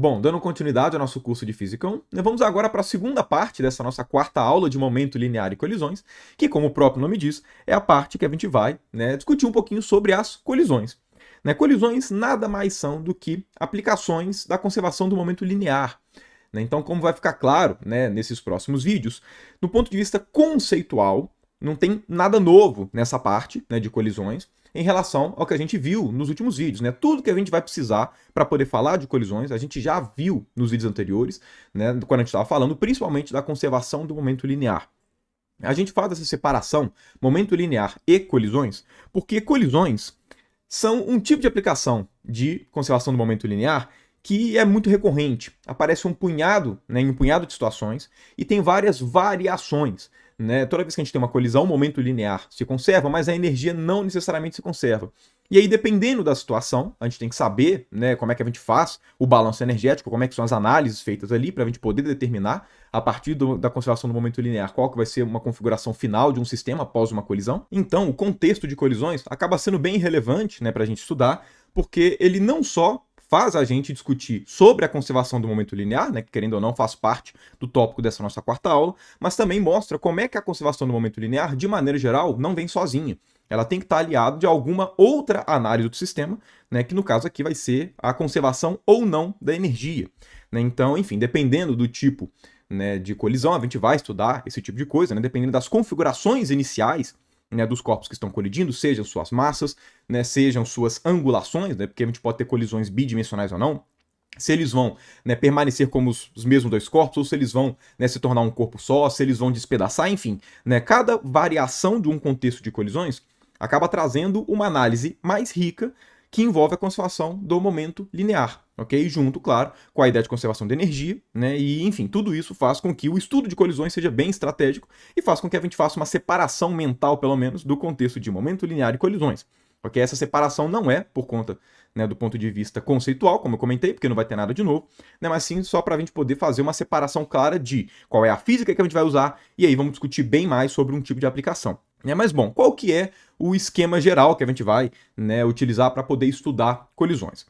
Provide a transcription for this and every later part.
Bom, dando continuidade ao nosso curso de Física 1, vamos agora para a segunda parte dessa nossa quarta aula de momento linear e colisões, que, como o próprio nome diz, é a parte que a gente vai discutir um pouquinho sobre as colisões. Colisões nada mais são do que aplicações da conservação do momento linear. Então, como vai ficar claro nesses próximos vídeos, do ponto de vista conceitual, não tem nada novo nessa parte de colisões, em relação ao que a gente viu nos últimos vídeos. Tudo que a gente vai precisar para poder falar de colisões, a gente já viu nos vídeos anteriores, quando a gente estava falando principalmente da conservação do momento linear. A gente faz essa separação, momento linear e colisões, porque colisões são um tipo de aplicação de conservação do momento linear que é muito recorrente. Aparece em um punhado de situações e tem várias variações. Toda vez que a gente tem uma colisão, o momento linear se conserva, mas a energia não necessariamente se conserva. E aí, dependendo da situação, a gente tem que saber como é que a gente faz o balanço energético, como é que são as análises feitas ali, para a gente poder determinar, a partir da conservação do momento linear, qual que vai ser uma configuração final de um sistema após uma colisão. Então, o contexto de colisões acaba sendo bem relevante para a gente estudar, porque ele não só faz a gente discutir sobre a conservação do momento linear, que querendo ou não faz parte do tópico dessa nossa quarta aula, mas também mostra como é que a conservação do momento linear, de maneira geral, não vem sozinha. Ela tem que estar aliada de alguma outra análise do sistema, que no caso aqui vai ser a conservação ou não da energia. Então, enfim, dependendo do tipo de colisão, a gente vai estudar esse tipo de coisa, dependendo das configurações iniciais dos corpos que estão colidindo, sejam suas massas, sejam suas angulações, porque a gente pode ter colisões bidimensionais ou não, se eles vão permanecer como os mesmos dois corpos, ou se eles vão se tornar um corpo só, se eles vão despedaçar, enfim. Cada variação de um contexto de colisões acaba trazendo uma análise mais rica que envolve a conservação do momento linear, ok? Junto, claro, com a ideia de conservação de energia, e, enfim, tudo isso faz com que o estudo de colisões seja bem estratégico e faz com que a gente faça uma separação mental, pelo menos, do contexto de momento linear e colisões. Porque essa separação não é por conta do ponto de vista conceitual, como eu comentei, porque não vai ter nada de novo, mas sim só para a gente poder fazer uma separação clara de qual é a física que a gente vai usar, e aí vamos discutir bem mais sobre um tipo de aplicação. Mas bom, qual que é o esquema geral que a gente vai utilizar para poder estudar colisões?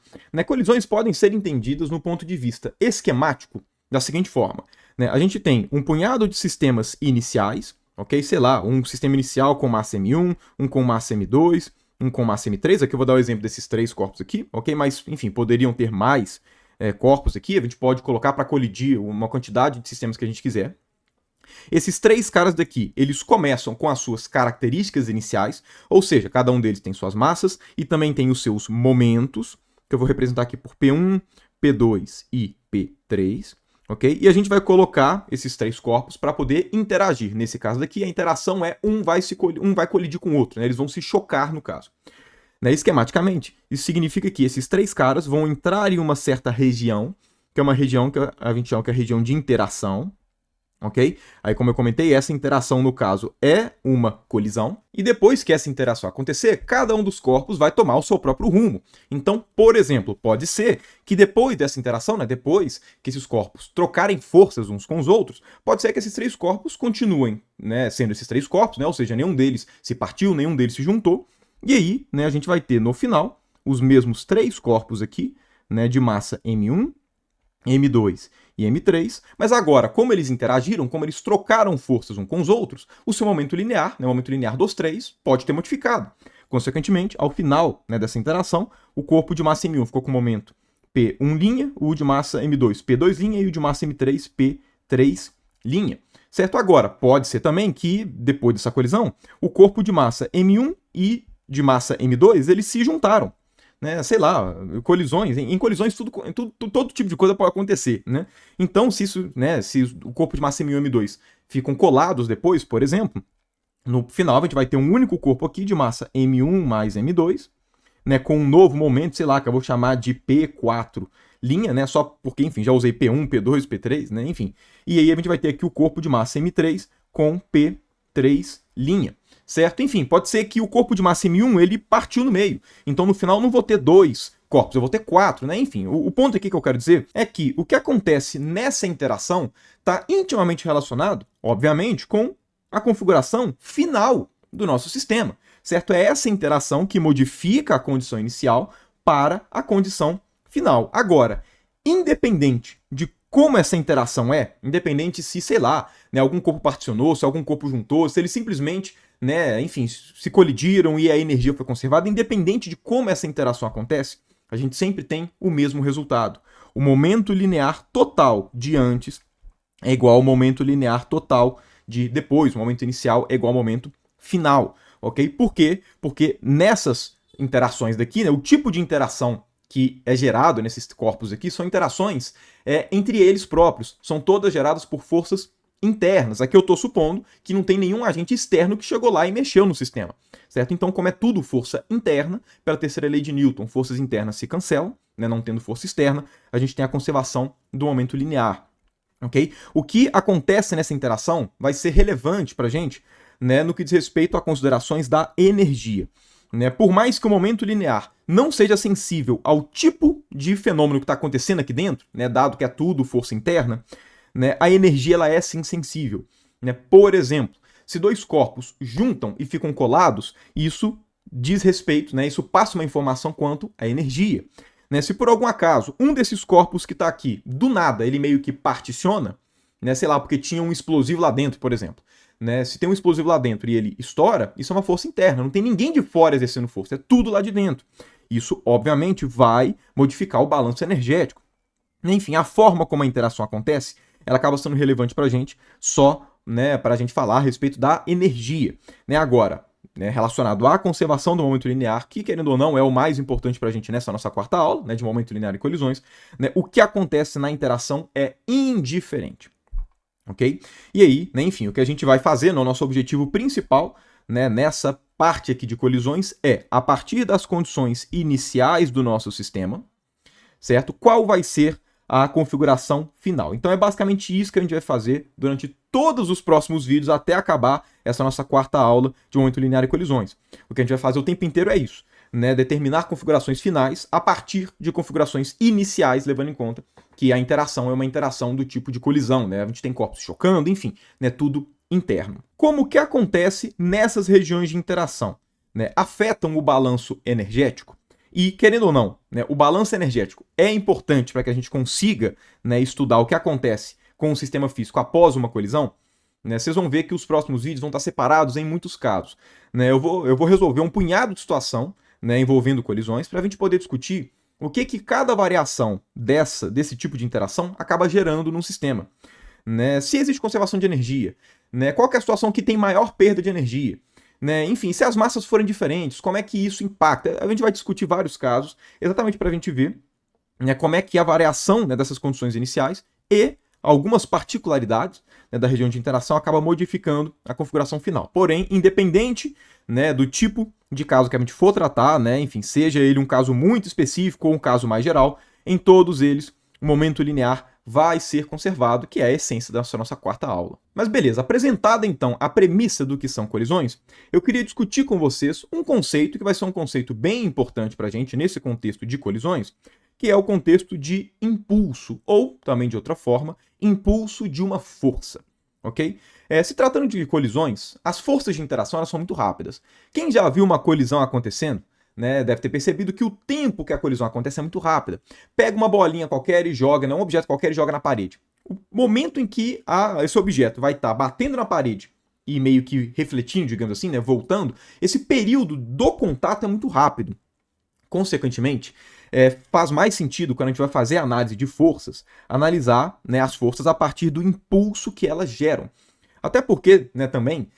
Colisões podem ser entendidas no ponto de vista esquemático da seguinte forma. A gente tem um punhado de sistemas iniciais, ok? Sei lá, um sistema inicial com massa M1, um com massa M2, um com massa M3, aqui eu vou dar o exemplo desses três corpos aqui, ok? Mas, enfim, poderiam ter mais corpos aqui, a gente pode colocar para colidir uma quantidade de sistemas que a gente quiser. Esses três caras daqui, eles começam com as suas características iniciais, ou seja, cada um deles tem suas massas e também tem os seus momentos, que eu vou representar aqui por P1, P2 e P3, ok? E a gente vai colocar esses três corpos para poder interagir. Nesse caso daqui, a interação é um vai colidir com o outro, eles vão se chocar no caso. Esquematicamente, isso significa que esses três caras vão entrar em uma certa região, que é uma região que a gente chama que é a região de interação, ok? Aí, como eu comentei, essa interação, no caso, é uma colisão. E depois que essa interação acontecer, cada um dos corpos vai tomar o seu próprio rumo. Então, por exemplo, pode ser que depois dessa interação, depois que esses corpos trocarem forças uns com os outros, pode ser que esses três corpos continuem sendo esses três corpos, ou seja, nenhum deles se partiu, nenhum deles se juntou. E aí, a gente vai ter, no final, os mesmos três corpos aqui, de massa M1, M2 e M3, mas agora, como eles interagiram, como eles trocaram forças uns com os outros, o seu momento linear, o momento linear dos três, pode ter modificado. Consequentemente, ao final dessa interação, o corpo de massa M1 ficou com o momento P1', o de massa M2 P2' e o de massa M3 P3'. Certo? Agora, pode ser também que, depois dessa colisão, o corpo de massa M1 e de massa M2, eles se juntaram. Sei lá, colisões, em colisões todo tipo de coisa pode acontecer, Então, se o corpo de massa M1 e M2 ficam colados depois, por exemplo, no final a gente vai ter um único corpo aqui de massa M1 mais M2, com um novo momento, sei lá, que eu vou chamar de P4', só porque, enfim, já usei P1, P2, P3, enfim. E aí a gente vai ter aqui o corpo de massa M3 com P3'. Certo? Enfim, pode ser que o corpo de massa M1 ele partiu no meio. Então, no final, eu não vou ter dois corpos, eu vou ter quatro, Enfim, o ponto aqui que eu quero dizer é que o que acontece nessa interação está intimamente relacionado, obviamente, com a configuração final do nosso sistema. Certo? É essa interação que modifica a condição inicial para a condição final. Agora, independente de como essa interação é, independente se, sei lá, né, algum corpo particionou, se algum corpo juntou, se eles simplesmente, né, enfim, se colidiram e a energia foi conservada, independente de como essa interação acontece, a gente sempre tem o mesmo resultado. O momento linear total de antes é igual ao momento linear total de depois, o momento inicial é igual ao momento final, ok? Por quê? Porque nessas interações daqui, né, o tipo de interação que é gerado nesses corpos aqui são interações entre eles próprios, são todas geradas por forças internas. Aqui eu estou supondo que não tem nenhum agente externo que chegou lá e mexeu no sistema, certo? Então, como é tudo força interna, pela terceira lei de Newton, forças internas se cancelam, né, não tendo força externa, a gente tem a conservação do momento linear. Okay? O que acontece nessa interação vai ser relevante para a gente, né, no que diz respeito a considerações da energia. Né? Por mais que o momento linear não seja sensível ao tipo de fenômeno que está acontecendo aqui dentro, né, dado que é tudo força interna, né, a energia ela é sim sensível. Né? Por exemplo, se dois corpos juntam e ficam colados, isso diz respeito, né, isso passa uma informação quanto à energia. Né, se por algum acaso um desses corpos que está aqui, do nada, ele meio que particiona, né, sei lá, porque tinha um explosivo lá dentro, por exemplo. Né, se tem um explosivo lá dentro e ele estoura, isso é uma força interna, não tem ninguém de fora exercendo força, é tudo lá de dentro. Isso, obviamente, vai modificar o balanço energético. Enfim, a forma como a interação acontece, ela acaba sendo relevante para a gente só, né, para a gente falar a respeito da energia. Né, agora, né, relacionado à conservação do momento linear, que, querendo ou não, é o mais importante para a gente nessa nossa quarta aula, né, de momento linear e colisões, né, o que acontece na interação é indiferente. Ok? E aí, né, enfim, o que a gente vai fazer no nosso objetivo principal, né, nessa parte aqui de colisões é, a partir das condições iniciais do nosso sistema, certo? Qual vai ser a configuração final. Então é basicamente isso que a gente vai fazer durante todos os próximos vídeos até acabar essa nossa quarta aula de momento linear e colisões. O que a gente vai fazer o tempo inteiro é isso, né? Determinar configurações finais a partir de configurações iniciais, levando em conta que a interação é uma interação do tipo de colisão, né? A gente tem corpos chocando, enfim, né? Tudo interno. Como que acontece nessas regiões de interação? Né? Afetam o balanço energético? E, querendo ou não, né, o balanço energético é importante para que a gente consiga, né, estudar o que acontece com o sistema físico após uma colisão. Né, vocês vão ver que os próximos vídeos vão estar separados em muitos casos. Né, eu vou resolver um punhado de situação, né, envolvendo colisões para a gente poder discutir o que cada variação desse tipo de interação acaba gerando num sistema. Né, se existe conservação de energia, né, qual que é a situação que tem maior perda de energia. Né? Enfim, se as massas forem diferentes, como é que isso impacta? A gente vai discutir vários casos, exatamente para a gente ver, né, como é que a variação, né, dessas condições iniciais e algumas particularidades, né, da região de interação acaba modificando a configuração final. Porém, independente, né, do tipo de caso que a gente for tratar, né, enfim, seja ele um caso muito específico ou um caso mais geral, em todos eles o momento linear vai ser conservado, que é a essência da nossa quarta aula. Mas beleza, apresentada então a premissa do que são colisões, eu queria discutir com vocês um conceito que vai ser um conceito bem importante para a gente nesse contexto de colisões, que é o contexto de impulso, ou, também de outra forma, impulso de uma força. Ok? Se tratando de colisões, as forças de interação elas são muito rápidas. Quem já viu uma colisão acontecendo, né, deve ter percebido que o tempo que a colisão acontece é muito rápida. Pega uma bolinha qualquer e joga, né, um objeto qualquer e joga na parede. O momento em que esse objeto vai estar batendo na parede e meio que refletindo, digamos assim, né, voltando, esse período do contato é muito rápido. Consequentemente, faz mais sentido, quando a gente vai fazer a análise de forças, analisar, né, as forças a partir do impulso que elas geram. Até porque, né, também,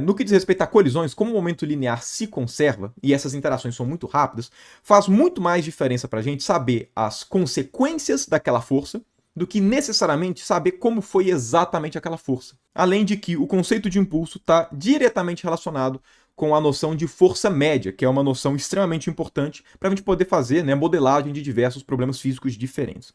no que diz respeito a colisões, como o momento linear se conserva e essas interações são muito rápidas, faz muito mais diferença para a gente saber as consequências daquela força do que necessariamente saber como foi exatamente aquela força. Além de que o conceito de impulso está diretamente relacionado com a noção de força média, que é uma noção extremamente importante para a gente poder fazer, né, modelagem de diversos problemas físicos diferentes.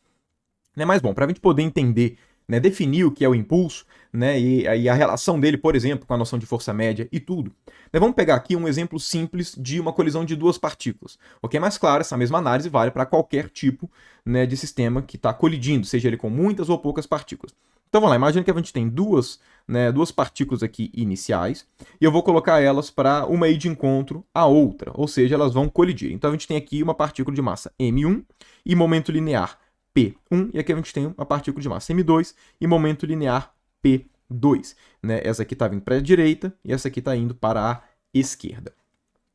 Mas bom, para a gente poder entender, né, definir o que é o impulso, né, e a relação dele, por exemplo, com a noção de força média e tudo, né, vamos pegar aqui um exemplo simples de uma colisão de duas partículas. Ok? Mas claro, essa mesma análise vale para qualquer tipo, né, de sistema que está colidindo, seja ele com muitas ou poucas partículas. Então vamos lá, imagina que a gente tem duas partículas aqui iniciais, e eu vou colocar elas para uma ir de encontro à outra, ou seja, elas vão colidir. Então a gente tem aqui uma partícula de massa m1 e momento linear P1, e aqui a gente tem uma partícula de massa M2 e momento linear P2. Né? Essa aqui está vindo para a direita e essa aqui está indo para a esquerda.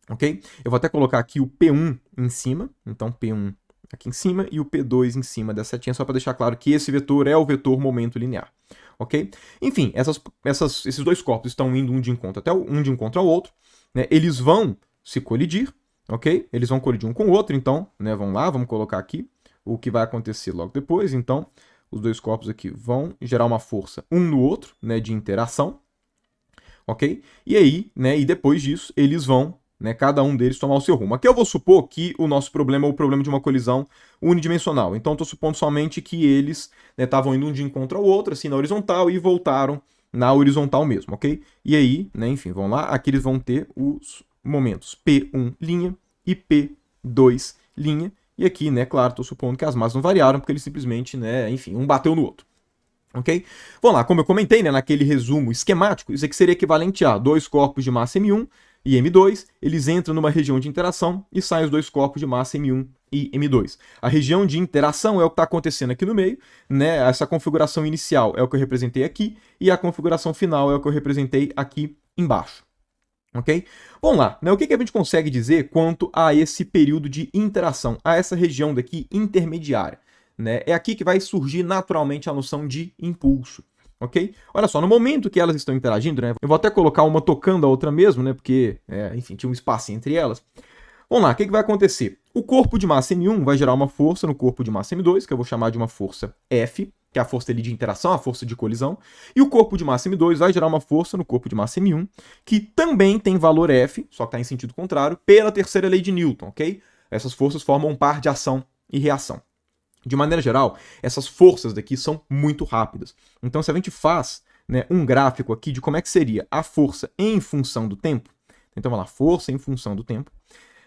Ok? Eu vou até colocar aqui o P1 em cima, então P1 aqui em cima e o P2 em cima dessa setinha, só para deixar claro que esse vetor é o vetor momento linear. Ok? Enfim, esses dois corpos estão indo um de encontro ao outro, né? Eles vão se colidir, ok? Eles vão colidir um com o outro, então, né? Vamos lá, vamos colocar aqui o que vai acontecer logo depois. Então, os dois corpos aqui vão gerar uma força um no outro, né? De interação, ok? E aí, né? E depois disso, eles vão, né, cada um deles tomar o seu rumo. Aqui eu vou supor que o nosso problema é o problema de uma colisão unidimensional. Então, estou supondo somente que eles estavam indo um de encontro ao outro, assim, na horizontal, e voltaram na horizontal mesmo, ok? E aí, né, enfim, vão lá, aqui eles vão ter os momentos P1' e P2'. E aqui, né, claro, estou supondo que as massas não variaram, porque eles simplesmente, né, enfim, um bateu no outro. Ok? Vamos lá, como eu comentei, né, naquele resumo esquemático, isso aqui seria equivalente a dois corpos de massa M1 e M2, eles entram numa região de interação e saem os dois corpos de massa M1 e M2. A região de interação é o que está acontecendo aqui no meio, né? Essa configuração inicial é o que eu representei aqui e a configuração final é o que eu representei aqui embaixo. Ok? Vamos lá, né? O que a gente consegue dizer quanto a esse período de interação, a essa região daqui intermediária? Né? É aqui que vai surgir naturalmente a noção de impulso. Ok? Olha só, no momento que elas estão interagindo, né? Eu vou até colocar uma tocando a outra mesmo, né? Porque, enfim, tinha um espaço entre elas. Vamos lá, o que vai acontecer? O corpo de massa M1 vai gerar uma força no corpo de massa M2, que eu vou chamar de uma força F, que é a força ali de interação, a força de colisão. E o corpo de massa M2 vai gerar uma força no corpo de massa M1, que também tem valor F, só que está em sentido contrário, pela terceira lei de Newton, ok? Essas forças formam um par de ação e reação. De maneira geral, essas forças daqui são muito rápidas. Então, se a gente faz, né, um gráfico aqui de como é que seria a força em função do tempo, então vamos lá, força em função do tempo,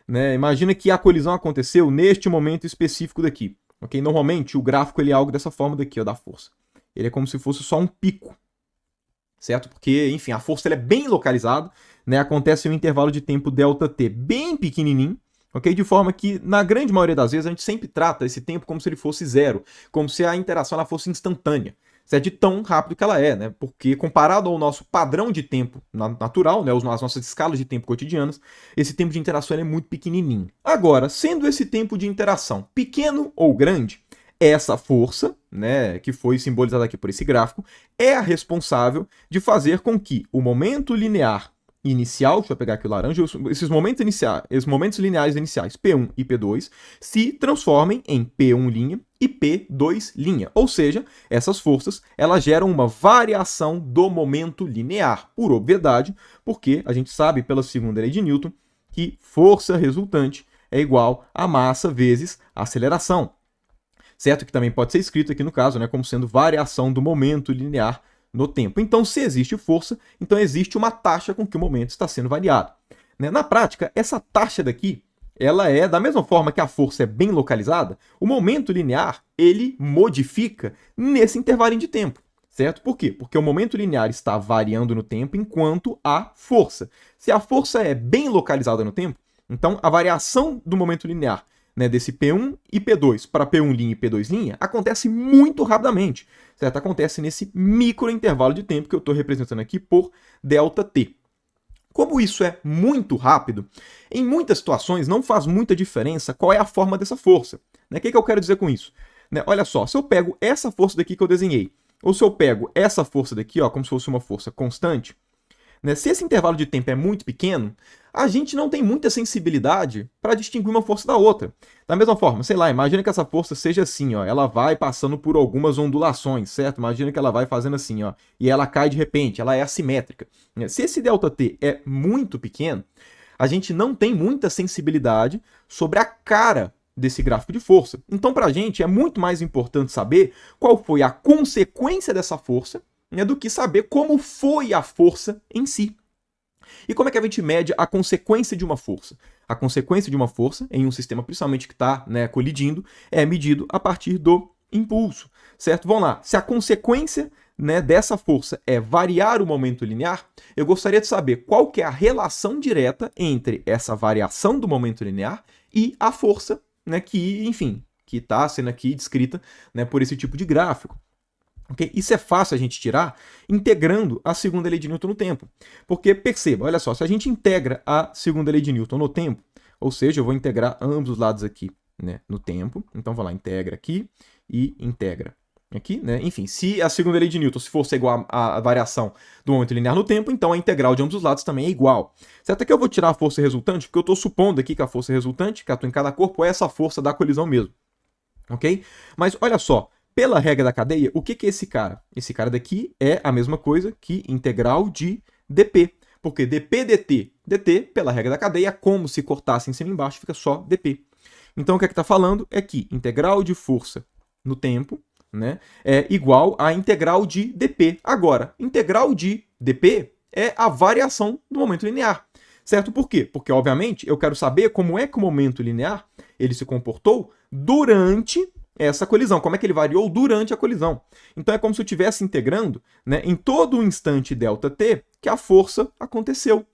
né, imagina que a colisão aconteceu neste momento específico daqui. Okay? Normalmente, o gráfico ele é algo dessa forma daqui, ó, da força. Ele é como se fosse só um pico, certo? Porque, enfim, a força ela é bem localizada, né, acontece em um intervalo de tempo ΔT bem pequenininho, ok? De forma que, na grande maioria das vezes, a gente sempre trata esse tempo como se ele fosse zero, como se a interação ela fosse instantânea, certo? De tão rápido que ela é, né? Porque, comparado ao nosso padrão de tempo natural, né, as nossas escalas de tempo cotidianas, esse tempo de interação é muito pequenininho. Agora, sendo esse tempo de interação pequeno ou grande, essa força, né, que foi simbolizada aqui por esse gráfico, é a responsável de fazer com que o momento linear inicial, deixa eu pegar aqui o laranja, esses momentos lineares iniciais, P1 e P2, se transformem em P1' e P2'. Ou seja, essas forças elas geram uma variação do momento linear, por obviedade, porque a gente sabe pela segunda lei de Newton que força resultante é igual a massa vezes aceleração. Certo? Que também pode ser escrito aqui no caso, né, como sendo variação do momento linear no tempo. Então, se existe força, então existe uma taxa com que o momento está sendo variado. Né? Na prática, essa taxa daqui, ela é, da mesma forma que a força é bem localizada, o momento linear, ele modifica nesse intervalo de tempo. Certo? Por quê? Porque o momento linear está variando no tempo enquanto a força. Se a força é bem localizada no tempo, então a variação do momento linear, né, desse P1 e P2 para P1' e P2' acontece muito rapidamente, certo? Acontece nesse micro intervalo de tempo que eu estou representando aqui por ΔT. Como isso é muito rápido, em muitas situações não faz muita diferença qual é a forma dessa força. Né? O que eu quero dizer com isso? Né? Olha só, se eu pego essa força daqui que eu desenhei, ou se eu pego essa força daqui, ó, como se fosse uma força constante, né? Se esse intervalo de tempo é muito pequeno, a gente não tem muita sensibilidade para distinguir uma força da outra. Da mesma forma, sei lá, imagina que essa força seja assim, ó, ela vai passando por algumas ondulações, certo? Imagina que ela vai fazendo assim, ó, e ela cai de repente, ela é assimétrica. Se esse ΔT é muito pequeno, a gente não tem muita sensibilidade sobre a cara desse gráfico de força. Então, para a gente, é muito mais importante saber qual foi a consequência dessa força, né, do que saber como foi a força em si. E como é que a gente mede a consequência de uma força? A consequência de uma força, em um sistema principalmente que está, né, colidindo, é medido a partir do impulso, certo? Vamos lá, se a consequência, né, dessa força é variar o momento linear, eu gostaria de saber qual que é a relação direta entre essa variação do momento linear e a força, né, que, enfim, que está sendo aqui descrita, né, por esse tipo de gráfico. Okay? Isso é fácil a gente tirar integrando a segunda lei de Newton no tempo. Porque, perceba, olha só, se a gente integra a segunda lei de Newton no tempo, ou seja, eu vou integrar ambos os lados aqui, né, no tempo. Então, vou lá, integra aqui e integra aqui, né? Enfim, se a segunda lei de Newton se fosse igual à variação do momento linear no tempo, então a integral de ambos os lados também é igual. Certo? Aqui eu vou tirar a força resultante, porque eu estou supondo aqui que a força resultante, que atua em cada corpo, é essa força da colisão mesmo. Ok? Mas olha só, pela regra da cadeia, o que é esse cara? Esse cara daqui é a mesma coisa que integral de dp. Porque dp dt, dt, pela regra da cadeia, como se cortasse em cima e embaixo, fica só dp. Então o que está falando é que integral de força no tempo, né, é igual a integral de dp. Agora, integral de dp é a variação do momento linear. Certo? Por quê? Porque, obviamente, eu quero saber como é que o momento linear ele se comportou durante essa colisão, como é que ele variou durante a colisão. Então é como se eu estivesse integrando, né, em todo o instante ΔT que a força aconteceu.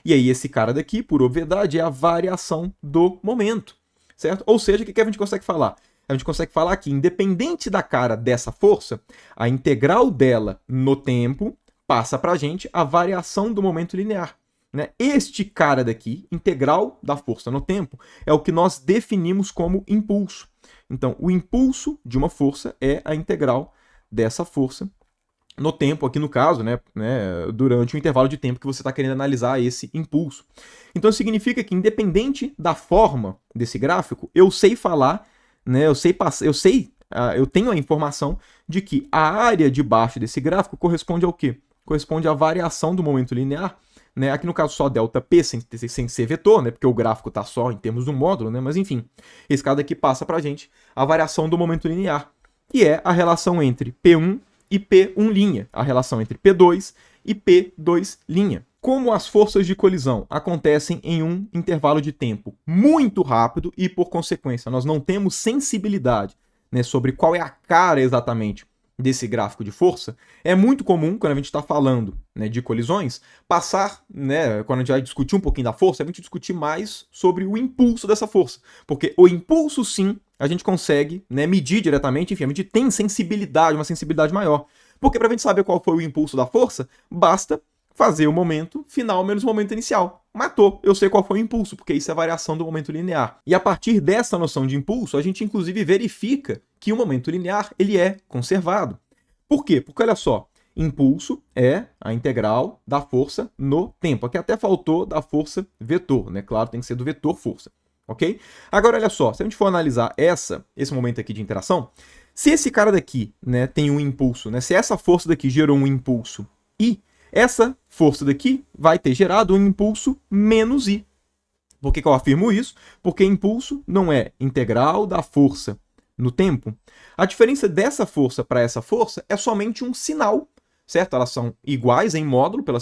E aí esse cara daqui, por obviedade, é a variação do momento. Certo? Ou seja, o que a gente consegue falar? A gente consegue falar que, independente da cara dessa força, a integral dela no tempo passa para a gente a variação do momento linear. Né? Este cara daqui, integral da força no tempo, é o que nós definimos como impulso. Então, o impulso de uma força é a integral dessa força no tempo, aqui no caso, né, durante o intervalo de tempo que você está querendo analisar esse impulso. Então, significa que, independente da forma desse gráfico, eu sei falar, né, eu tenho a informação de que a área de baixo desse gráfico corresponde ao quê? Corresponde à variação do momento linear, né? Aqui no caso só ΔP, sem ser vetor, né? Porque o gráfico está só em termos do módulo, né? Mas enfim, esse cara daqui passa para a gente a variação do momento linear, que é a relação entre P1 e P1', a relação entre P2 e P2'. Como as forças de colisão acontecem em um intervalo de tempo muito rápido e, por consequência, nós não temos sensibilidade, né, sobre qual é a cara exatamente desse gráfico de força, é muito comum, quando a gente está falando, né, de colisões, passar, né, quando a gente vai discutir um pouquinho da força, a gente discutir mais sobre o impulso dessa força. Porque o impulso, sim, a gente consegue, né, medir diretamente, enfim, a gente tem sensibilidade, uma sensibilidade maior. Porque para a gente saber qual foi o impulso da força, basta fazer o momento final menos o momento inicial. Matou, eu sei qual foi o impulso, porque isso é a variação do momento linear. E a partir dessa noção de impulso, a gente inclusive verifica que o momento linear ele é conservado. Por quê? Porque olha só, impulso é a integral da força no tempo. Aqui até faltou da força vetor, né? Claro, tem que ser do vetor força, ok? Agora olha só, se a gente for analisar esse momento aqui de interação, se esse cara daqui, né, tem um impulso, né, se essa força daqui gerou um impulso I, essa força daqui vai ter gerado um impulso menos I. Por que eu afirmo isso? Porque impulso não é integral da força no tempo. A diferença dessa força para essa força é somente um sinal, certo? Elas são iguais em módulo pela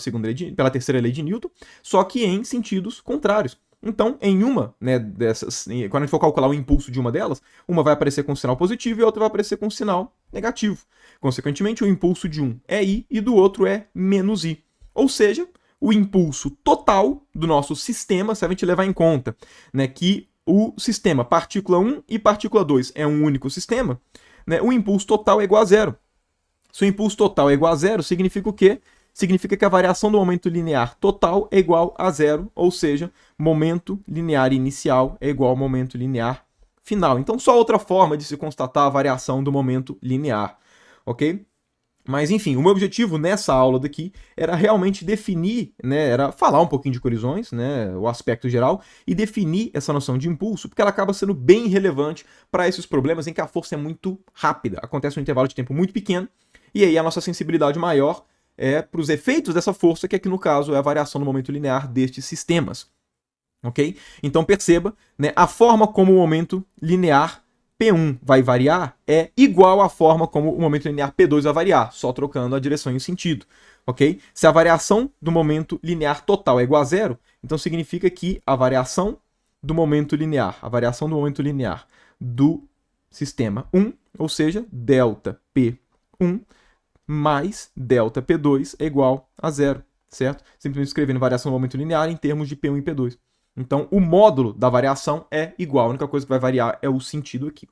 terceira lei de Newton, só que em sentidos contrários. Então, em uma, né, dessas, quando a gente for calcular o impulso de uma delas, uma vai aparecer com sinal positivo e a outra vai aparecer com sinal negativo. Consequentemente, o impulso de um é I e do outro é menos I. Ou seja, o impulso total do nosso sistema, se a gente levar em conta, né, que o sistema partícula 1 e partícula 2 é um único sistema, né, o impulso total é igual a zero. Se o impulso total é igual a zero, significa o quê? Significa que a variação do momento linear total é igual a zero, ou seja, momento linear inicial é igual ao momento linear final. Então, só outra forma de se constatar a variação do momento linear, ok? Mas, enfim, o meu objetivo nessa aula daqui era realmente definir, né, era falar um pouquinho de colisões, né, o aspecto geral, e definir essa noção de impulso, porque ela acaba sendo bem relevante para esses problemas em que a força é muito rápida, acontece um intervalo de tempo muito pequeno, e aí a nossa sensibilidade maior é para os efeitos dessa força, que aqui no caso é a variação do momento linear destes sistemas. Ok? Então perceba, né, a forma como o momento linear P1 vai variar é igual à forma como o momento linear P2 vai variar, só trocando a direção e o sentido. Ok? Se a variação do momento linear total é igual a zero, então significa que a variação do momento linear do sistema 1, ou seja, delta P1 mais delta P2 é igual a zero, certo? Simplesmente escrevendo variação do momento linear em termos de P1 e P2. Então, o módulo da variação é igual, a única coisa que vai variar é o sentido aqui.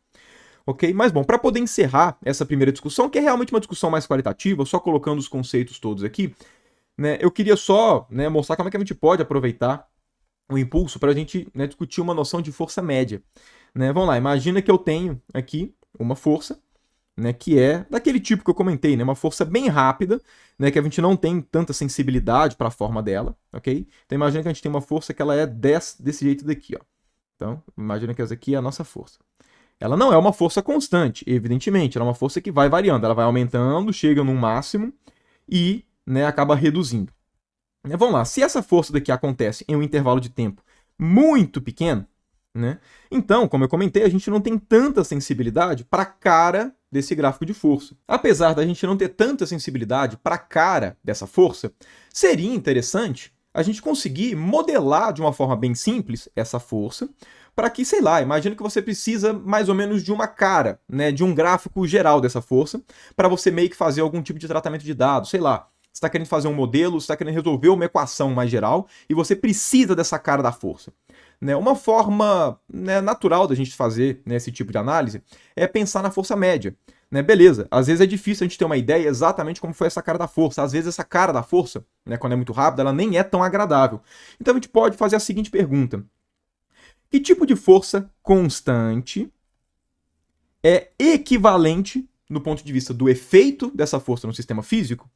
Ok? Mas, bom, para poder encerrar essa primeira discussão, que é realmente uma discussão mais qualitativa, só colocando os conceitos todos aqui, né, eu queria só, né, mostrar como é que a gente pode aproveitar o impulso para a gente, né, discutir uma noção de força média. Né? Vamos lá, imagina que eu tenho aqui uma força, né, que é daquele tipo que eu comentei, né, uma força bem rápida, né, que a gente não tem tanta sensibilidade para a forma dela, ok? Então imagina que a gente tem uma força que ela é desse jeito daqui, ó. Então imagina que essa aqui é a nossa força. Ela não é uma força constante, evidentemente, ela é uma força que vai variando, ela vai aumentando, chega num máximo e, né, acaba reduzindo. Vamos lá, se essa força daqui acontece em um intervalo de tempo muito pequeno, né, então, como eu comentei, a gente não tem tanta sensibilidade para a cara desse gráfico de força. Apesar da gente não ter tanta sensibilidade para a cara dessa força, seria interessante a gente conseguir modelar de uma forma bem simples essa força, para que, sei lá, imagina que você precisa mais ou menos de uma cara, né, de um gráfico geral dessa força, para você meio que fazer algum tipo de tratamento de dados, sei lá. Você está querendo fazer um modelo, você está querendo resolver uma equação mais geral, e você precisa dessa cara da força. Né, uma forma, né, natural da gente fazer, né, esse tipo de análise é pensar na força média. Né, beleza, às vezes é difícil a gente ter uma ideia exatamente como foi essa cara da força. Às vezes essa cara da força, né, quando é muito rápida, ela nem é tão agradável. Então a gente pode fazer a seguinte pergunta. Que tipo de força constante é equivalente, no ponto de vista do efeito dessa força no sistema físico,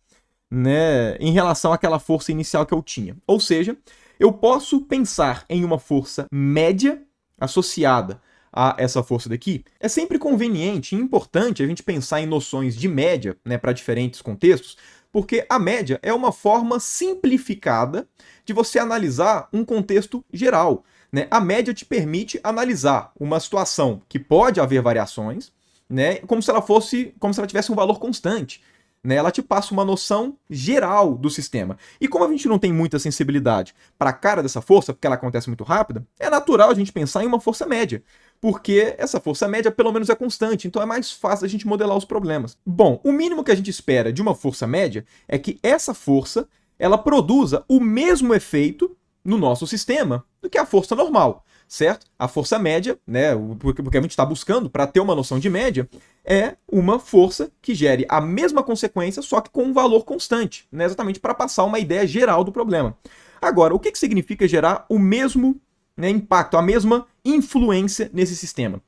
né, em relação àquela força inicial que eu tinha? Ou seja, eu posso pensar em uma força média associada a essa força daqui. É sempre conveniente e importante a gente pensar em noções de média, né, para diferentes contextos, porque a média é uma forma simplificada de você analisar um contexto geral. Né? A média te permite analisar uma situação que pode haver variações, né, como se ela tivesse um valor constante. Né? Ela te passa uma noção geral do sistema. E como a gente não tem muita sensibilidade para a cara dessa força, porque ela acontece muito rápida, é natural a gente pensar em uma força média. Porque essa força média pelo menos é constante, então é mais fácil a gente modelar os problemas. Bom, o mínimo que a gente espera de uma força média é que essa força ela produza o mesmo efeito no nosso sistema do que a força normal, certo? A força média, né, porque a gente está buscando para ter uma noção de média, é uma força que gere a mesma consequência, só que com um valor constante, né, exatamente para passar uma ideia geral do problema. Agora, o que significa gerar o mesmo, né, impacto, a mesma influência nesse sistema?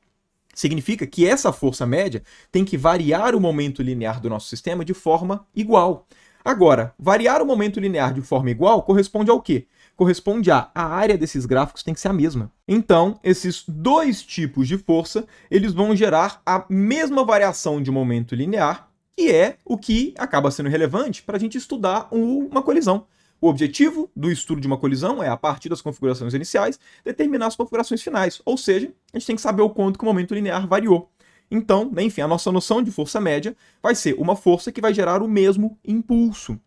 Significa que essa força média tem que variar o momento linear do nosso sistema de forma igual. Agora, variar o momento linear de forma igual corresponde ao quê? Corresponde a área desses gráficos tem que ser a mesma. Então, esses dois tipos de força, eles vão gerar a mesma variação de momento linear, que é o que acaba sendo relevante para a gente estudar uma colisão. O objetivo do estudo de uma colisão é, a partir das configurações iniciais, determinar as configurações finais. Ou seja, a gente tem que saber o quanto que o momento linear variou. Então, enfim, a nossa noção de força média vai ser uma força que vai gerar o mesmo impulso.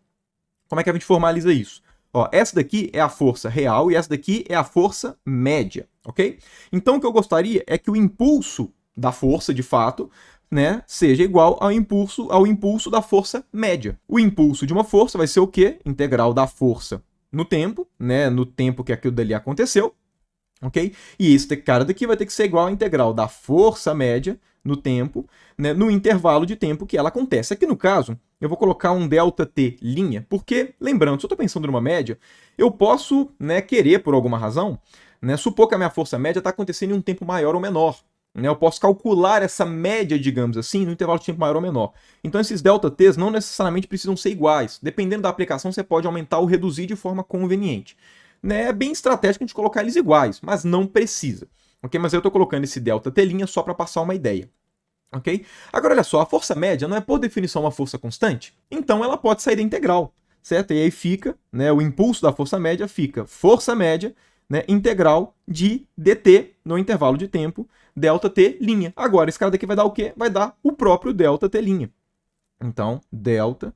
Como é que a gente formaliza isso? Ó, essa daqui é a força real e essa daqui é a força média, ok? Então, o que eu gostaria é que o impulso da força, de fato, né, seja igual ao impulso da força média. O impulso de uma força vai ser o quê? Integral da força no tempo, né, no tempo que aquilo dali aconteceu, ok? E esse cara daqui vai ter que ser igual à integral da força média no tempo, né, no intervalo de tempo que ela acontece. Aqui no caso, eu vou colocar um ΔT linha, porque, lembrando, se eu estou pensando numa média, eu posso, né, querer, por alguma razão, né, supor que a minha força média está acontecendo em um tempo maior ou menor. Né, eu posso calcular essa média, digamos assim, no intervalo de tempo maior ou menor. Então, esses ΔTs não necessariamente precisam ser iguais. Dependendo da aplicação, você pode aumentar ou reduzir de forma conveniente. Né, é bem estratégico a gente colocar eles iguais, mas não precisa. Okay? Mas eu estou colocando esse ΔT' só para passar uma ideia. Okay? Agora, olha só, a força média não é, por definição, uma força constante? Então, ela pode sair da integral, certo? E aí fica, né, o impulso da força média fica força média, né, integral de dt no intervalo de tempo, ΔT'. Agora, esse cara daqui vai dar o quê? Vai dar o próprio ΔT'. Então, ΔT'.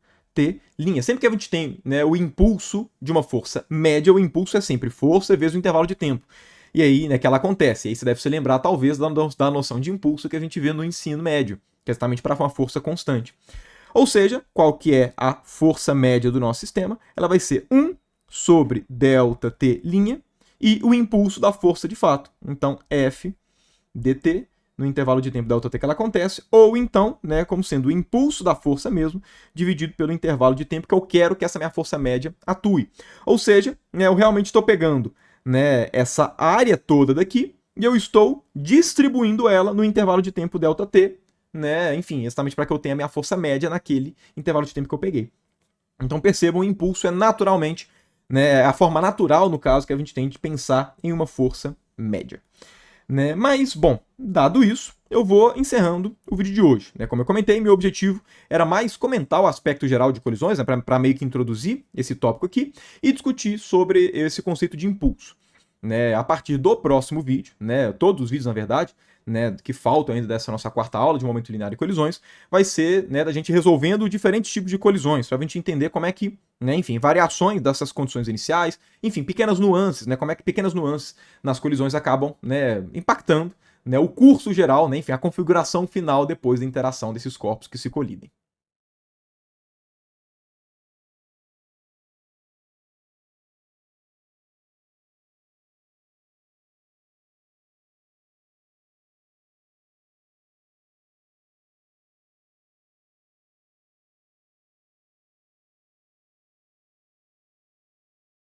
Sempre que a gente tem, né, o impulso de uma força média, o impulso é sempre força vezes o intervalo de tempo. E aí, né, que ela acontece. E aí você deve se lembrar, talvez, da noção de impulso que a gente vê no ensino médio, que é exatamente para uma força constante. Ou seja, qual que é a força média do nosso sistema? Ela vai ser 1 sobre ΔT', e o impulso da força de fato. Então, F dt no intervalo de tempo Δt que ela acontece, ou então, né, como sendo o impulso da força mesmo, dividido pelo intervalo de tempo que eu quero que essa minha força média atue. Ou seja, né, eu realmente estou pegando, né, essa área toda daqui e eu estou distribuindo ela no intervalo de tempo Δt, né, enfim, exatamente para que eu tenha a minha força média naquele intervalo de tempo que eu peguei. Então percebam, o impulso é naturalmente, né, a forma natural, no caso, que a gente tem de pensar em uma força média. Né? Mas, bom, dado isso, eu vou encerrando o vídeo de hoje. Né? Como eu comentei, meu objetivo era mais comentar o aspecto geral de colisões, né? para meio que introduzir esse tópico aqui, e discutir sobre esse conceito de impulso. Né? A partir do próximo vídeo, né? Todos os vídeos, na verdade, né, que faltam ainda dessa nossa quarta aula de momento linear e colisões, vai ser, né, da gente resolvendo diferentes tipos de colisões, para a gente entender como é que, né, enfim, variações dessas condições iniciais, enfim, pequenas nuances, né, como é que pequenas nuances nas colisões acabam, né, impactando, né, o curso geral, né, enfim, a configuração final depois da interação desses corpos que se colidem.